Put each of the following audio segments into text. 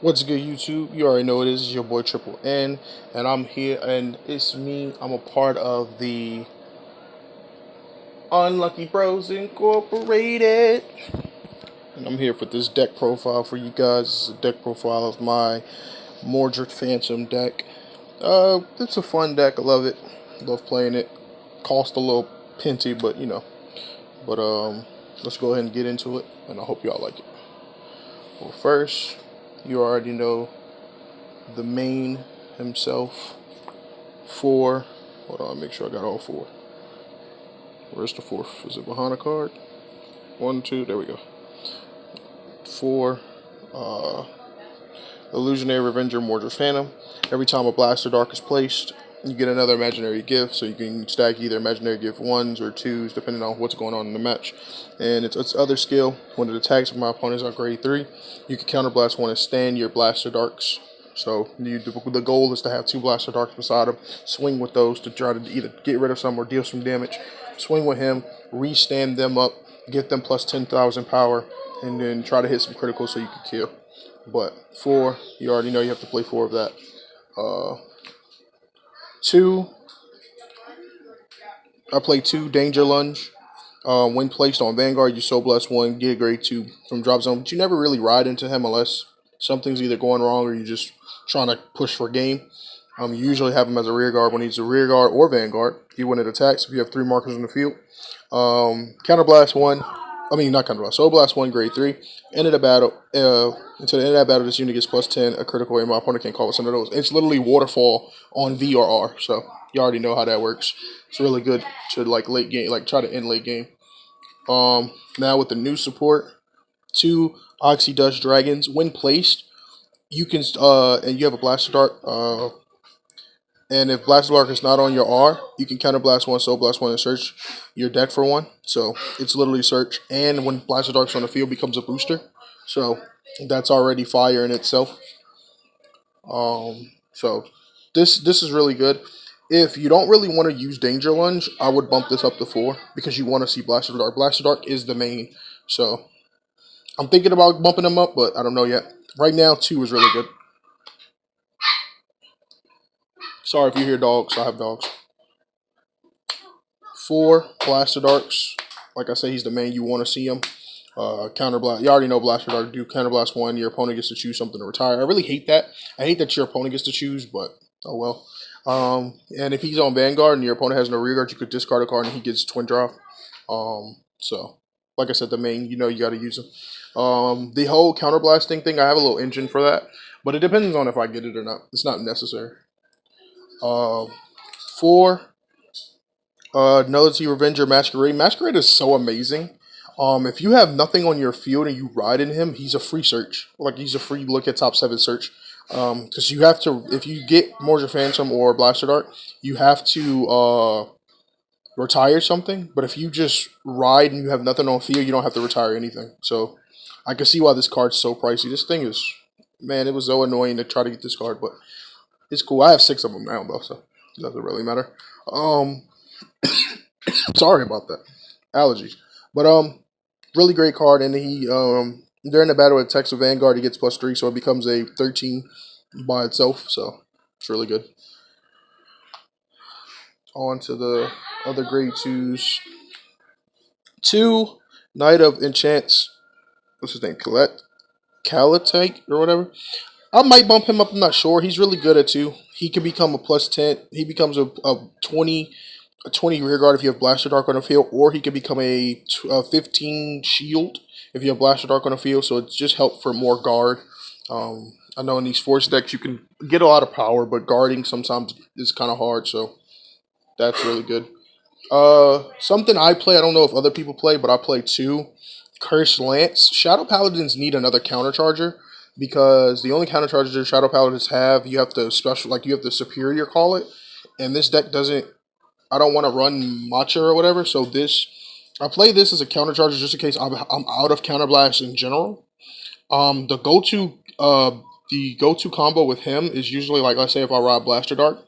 What's good, YouTube? You already know it is. It's your boy Triple N, and I'm here, and it's me. I'm a part of the Unlucky Bros Incorporated, and I'm here for this deck profile for you guys. It's a deck profile of my Mordred Phantom deck. It's a fun deck. I love it. Love playing it. Cost a little pinty, but let's go ahead and get into it, and I hope y'all like it. Well, first, you already know the main himself. Four. Hold on, make sure I got all four. Where's the fourth? Is it behind a card? One, two, there we go. Four. Uh, Illusionary Revenger, Mordred Phantom. Every time a Blaster Dark is placed, you get another imaginary gift, so you can stack either imaginary gift ones or twos, depending on what's going on in the match. And its other skill, when it attacks my opponents on grade 3, you can counterblast one and stand your Blaster Darks. So the goal is to have two Blaster Darks beside him, swing with those to try to either get rid of some or deal some damage. Swing with him, re-stand them up, get them plus 10,000 power, and then try to hit some criticals so you can kill. But four, you already know you have to play four of that. Two, I play two Danger Lunge. When placed on Vanguard, you Soul Blast one, get a grade 2 from drop zone. But you never really ride into him unless something's either going wrong or you're just trying to push for game. You usually have him as a rear guard when he's a rear guard or Vanguard. He when it attacks if you have 3 markers on the field. Counterblast 1. I mean, not Counterblast. Soul Blast 1, grade 3. End of the battle. Until the end of that battle, this unit gets plus 10. A critical and my opponent can't call it some of those. It's literally Waterfall on V or R. So you already know how that works. It's really good to like late game, like try to end late game. Now with the new support, two Oxy Dust Dragons. When placed, you can and you have a Blaster Dart. And if Blaster Dart is not on your R, you can counter blast one, Soul Blast one, and search your deck for one. So it's literally search. And when Blaster Dart's on the field, becomes a booster. So that's already fire in itself. So this is really good. If you don't really want to use Danger Lunge, I would bump this up to 4 because you want to see Blaster Dark. Blaster Dark is the main, so I'm thinking about bumping them up, but I don't know yet. Right now, 2 is really good. Sorry if you hear dogs. I have dogs. 4 Blaster Darks. Like I said, he's the main. You want to see him. Counter blast. You already know Blaster Dark do counter blast 1. Your opponent gets to choose something to retire. I really hate that. I hate that your opponent gets to choose, but oh well. And if he's on Vanguard and your opponent has no rear guard, you could discard a card and he gets twin drop. So like I said, the main, you know, you got to use him. The whole counterblasting thing, I have a little engine for that, but it depends on if I get it or not. It's not necessary. 4, Nullity Revenger Masquerade. Masquerade is so amazing. If you have nothing on your field and you ride in him, he's a free search. Like he's a free look at top 7 search. Because you have to, if you get Mordred Phantom or Blaster Dart, you have to retire something. But if you just ride and you have nothing on field, you don't have to retire anything. So I can see why this card's so pricey. This thing is, man, it was so annoying to try to get this card, but it's cool. I have 6 of them now, though, so it doesn't really matter. Sorry about that, allergies. But really great card, and he during the battle attacks with Vanguard, he gets plus 3, so it becomes a 13 by itself. So it's really good. On to the other grade 2s. 2 Knight of Enchants. What's his name? Calatite or whatever. I might bump him up. I'm not sure. He's really good at 2. He can become a plus 10. He becomes a 20 rear guard if you have Blaster Dark on the field, or he can become a 15 shield if you have Blaster Dark on the field. So it's just help for more guard. I know in these force decks you can get a lot of power, but guarding sometimes is kind of hard. So that's really good. Something I play. I don't know if other people play, but I play 2 Cursed Lance. Shadow Paladins need another countercharger because the only countercharger Shadow Paladins have, you have to special, like you have the Superior call it, and this deck doesn't. I don't want to run Matcha or whatever, so I play this as a countercharger just in case I'm out of counterblast in general. The go-to combo with him is usually like, let's say if I rod Blaster Dart,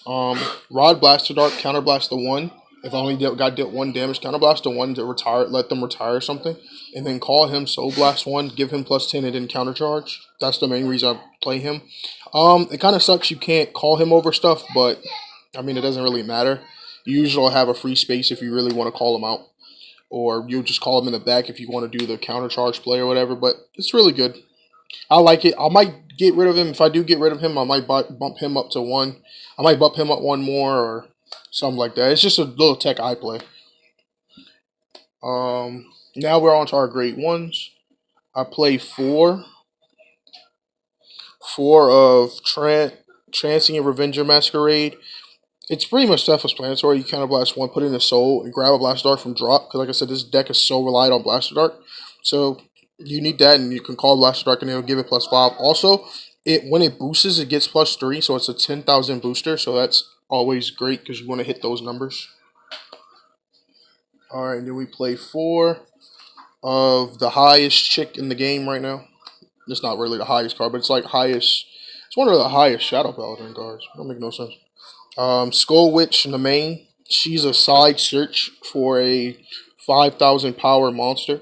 rod Blaster Dart, counterblast the 1. If I only got dealt 1 damage, counterblast the 1 to retire, let them retire something, and then call him Soul Blast 1, give him +10, and then countercharge. That's the main reason I play him. It kind of sucks you can't call him over stuff, but I mean, it doesn't really matter. You usually have a free space if you really want to call him out, or you'll just call him in the back if you want to do the countercharge play or whatever, but it's really good. I like it. I might get rid of him. If I do get rid of him, I might bump him up to 1. I might bump him up 1 more or something like that. It's just a little tech I play. Now we're on to our great ones. I play 4 of Transient Revenger Masquerade. It's pretty much self-explanatory. You counterblast 1, put in a soul, and grab a Blaster Dart from drop. Because like I said, this deck is so reliant on Blaster Dart. So you need that, and you can call Blaster Dart, and it'll give it +5. Also, when it boosts, it gets +3, so it's a 10,000 booster. So that's always great because you want to hit those numbers. All right, and then we play 4 of the highest chick in the game right now. It's not really the highest card, but it's like highest. It's one of the highest Shadow Paladin cards. Don't make no sense. Skull Witch in the main. She's a side search for a 5,000 power monster.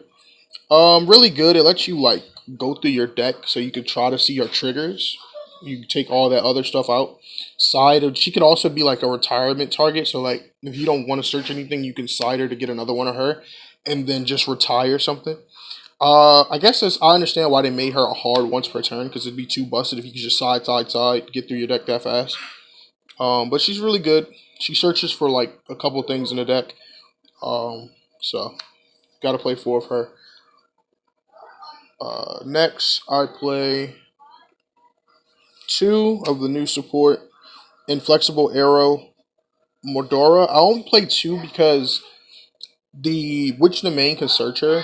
Really good. It lets you like go through your deck so you can try to see your triggers. You take all that other stuff out. She could also be like a retirement target. So like if you don't want to search anything, you can side her to get another one of her, and then just retire something. I guess I understand why they made her a hard once per turn, because it'd be too busted if you could just side, get through your deck that fast. But she's really good. She searches for like a couple things in the deck. So gotta play 4 of her. Next, I play 2 of the new support, Inflexible Arrow Mordora. I only play 2 because the Witch in the main can search her,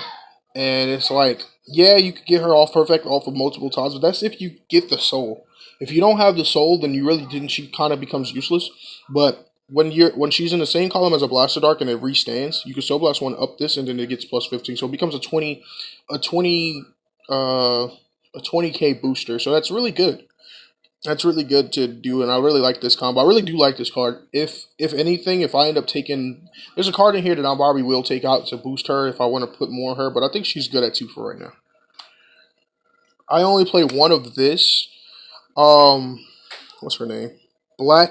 and it's like, yeah, you could get her off perfect off of multiple times, but that's if you get the soul. If you don't have the soul, then you really didn't. She kind of becomes useless. But when she's in the same column as a Blaster Dark and it restands, you can Soul Blast 1 up this, and then it gets +15, so it becomes a 20k booster. So that's really good. That's really good to do, and I really like this combo. I really do like this card. If anything, if I end up taking... There's a card in here that I probably will take out to boost her if I want to put more of her, but I think she's good at 2 for right now. I only play 1 of this. What's her name? I'm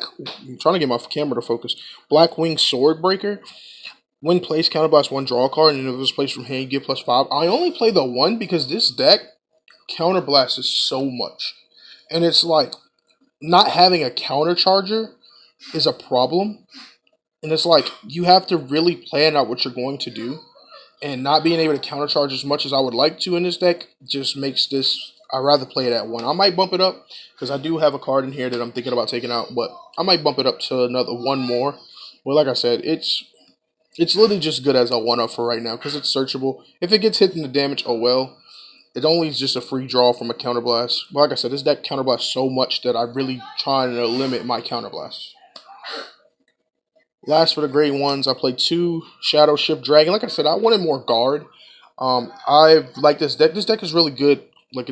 trying to get my camera to focus. Blackwing Swordbreaker. When placed, counterblast 1, draw a card, and if it was placed from hand, you get +5. I only play the 1 because this deck counterblasts so much. And it's like, not having a countercharger is a problem. And it's like, you have to really plan out what you're going to do. And not being able to countercharge as much as I would like to in this deck just makes this... I'd rather play it at 1. I might bump it up, because I do have a card in here that I'm thinking about taking out. But I might bump it up to another 1 more. Well, like I said, it's literally just good as a 1-up for right now, because it's searchable. If it gets hit in the damage, oh well. It only is just a free draw from a counterblast. But like I said, this deck counterblasts so much that I'm really trying to limit my counterblasts. Last for the great ones, I played 2 Shadow Shift Dragon. Like I said, I wanted more guard. I like this deck. This deck is really good. Like,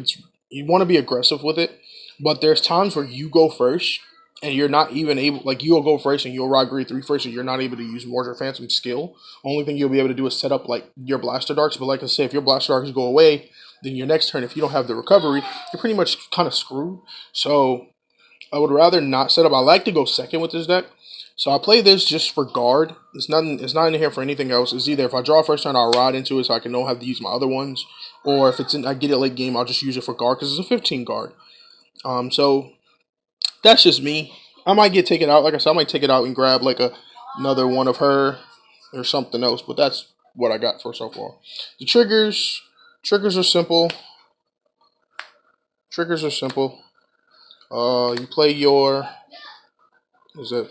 you want to be aggressive with it, but there's times where you go first and you're not even able, like, you'll go first and you'll ride grade 3 first, and you're not able to use Mordred Phantom skill. Only thing you'll be able to do is set up like your Blaster Darts. But like I said, if your Blaster Darts go away, then your next turn, if you don't have the recovery, you're pretty much kind of screwed. So I would rather not set up. I like to go second with this deck. So I play this just for guard. It's not in here for anything else. It's either if I draw first turn, I'll ride into it so I can know how to use my other ones. Or if I get it late game, I'll just use it for guard because it's a 15 guard. So that's just me. I might get taken out. Like I said, I might take it out and grab like another one of her or something else. But that's what I got for so far. The triggers are simple. You play your... You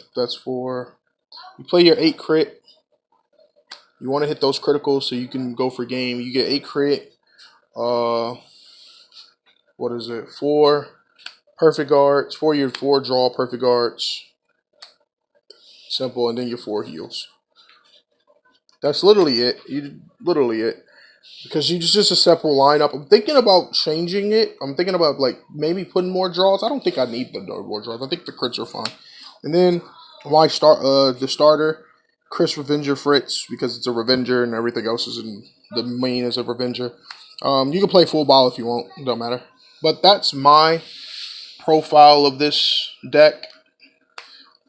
play your 8 crit. You want to hit those criticals so you can go for game. You get 8 crit. 4 perfect guards. 4 draw perfect guards. Simple, and then your 4 heals. That's literally it. Because you just a simple lineup. I'm thinking about changing it. I'm thinking about like maybe putting more draws. I don't think I need the more draws. I think the crits are fine. And then the starter, Chris Revenger Fritz, because it's a Revenger and everything else is in the main is a Revenger. You can play full ball if you want. It don't matter. But that's my profile of this deck.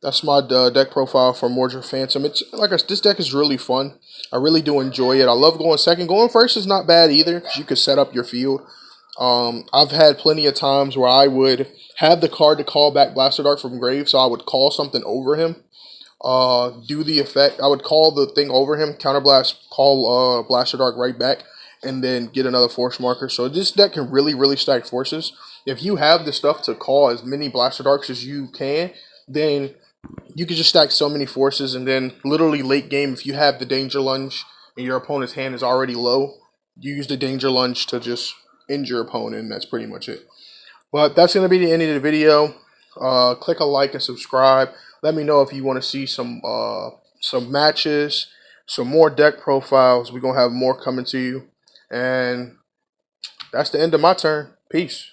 That's my deck profile for Mordred Phantom. It's like this deck is really fun. I really do enjoy it. I love going second. Going first is not bad either because you could set up your field. I've had plenty of times where I would have the card to call back Blaster Dart from grave, so I would call something over him. Do the effect. I would call the thing over him, counterblast, call Blaster Dart right back, and then get another force marker. So this deck can really stack forces. If you have the stuff to call as many Blaster Darts as you can, then you can just stack so many forces, and then literally late game, if you have the Danger Lunge and your opponent's hand is already low, you use the Danger Lunge to just end your opponent, and that's pretty much it. But that's going to be the end of the video. Click a like and subscribe. Let me know if you want to see some matches, some more deck profiles. We're going to have more coming to you. And that's the end of my turn. Peace.